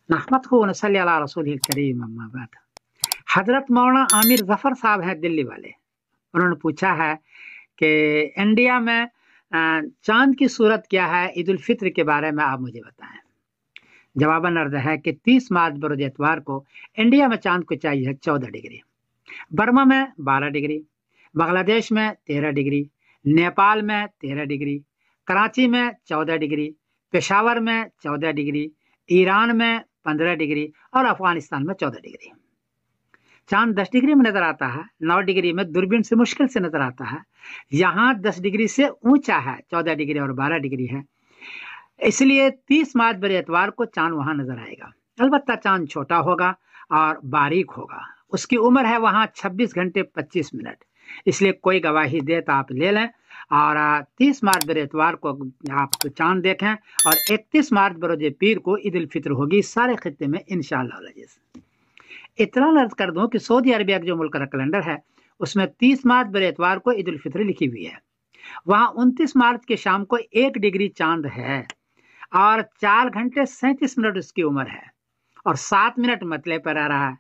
नहमदहु व नसल्ली अला रसूलिल करीम अम्मा बाद। हजरत मौलाना आमिर जफर साहब हैं दिल्ली वाले, उन्होंने पूछा है कि इंडिया में चांद की सूरत क्या है, ईद उल फित्र के बारे में आप मुझे बताएं। जवाबन अर्ज है कि 30 मार्च बरोज इतवार को इंडिया में चांद को चाहिए 14 डिग्री, बर्मा में 12 डिग्री, बांग्लादेश में 13 डिग्री, नेपाल में 13 डिग्री, कराची में 14 डिग्री, पेशावर में 14 डिग्री, ईरान में 15 डिग्री और अफगानिस्तान में 14 डिग्री। चांद 10 डिग्री में नजर आता है, 9 डिग्री में दूरबीन से मुश्किल से नजर आता है। यहाँ 10 डिग्री से ऊंचा है, 14 डिग्री और 12 डिग्री है, इसलिए 30 मार्च बर एतवार को चांद वहां नजर आएगा। अलबत्ता चांद छोटा होगा और बारीक होगा। उसकी उम्र है वहां 26 घंटे 25 मिनट, इसलिए कोई गवाही दे तो आप ले लें। और 30 मार्च बर एतवार को आप तो चांद देखें और 31 मार्च बरोज पीर को ईद उल फित्र होगी सारे खत्ते में इंशाअल्लाह। इतना अर्ज कर दूं कि सऊदी अरबिया का जो मुल्क का कैलेंडर है उसमें 30 मार्च बर एतवार को ईद उल फित्र लिखी हुई है। वहां 29 मार्च के शाम को 1 डिग्री चांद है और 4 घंटे 37 मिनट उसकी उम्र है और 7 मिनट मतले पर आ रहा है।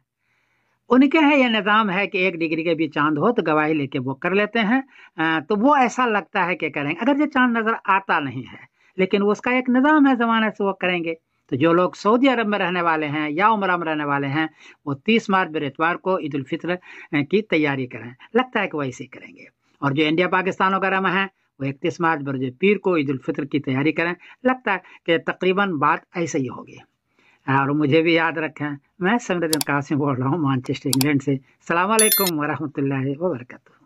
उनके यहाँ यह निज़ाम है कि 1 डिग्री के भी चांद हो तो गवाही लेके वो कर लेते हैं, तो वो ऐसा लगता है कि करेंगे। अगर ये चांद नजर आता नहीं है लेकिन वो उसका एक निज़ाम है, जमाने से वो करेंगे। तो जो लोग सऊदी अरब में रहने वाले हैं या उमरा में रहने वाले हैं वो 30 मार्च बर इतवार को ईद उल फित्र की तैयारी करें, लगता है कि वैसे ही करेंगे। और जो इंडिया पाकिस्तान वगैरह में है वो 31 मार्च बरोज पीर को ईद उल फित्र की तैयारी करें, लगता है कि तकरीबन बात ऐसे ही होगी। और मुझे भी याद रखें, मैं समरुद्दीन कासिम बोल रहा हूँ मैनचेस्टर इंग्लैंड से। अस्सलाम वालेकुम व रहमतुल्लाहि व बरकातहू।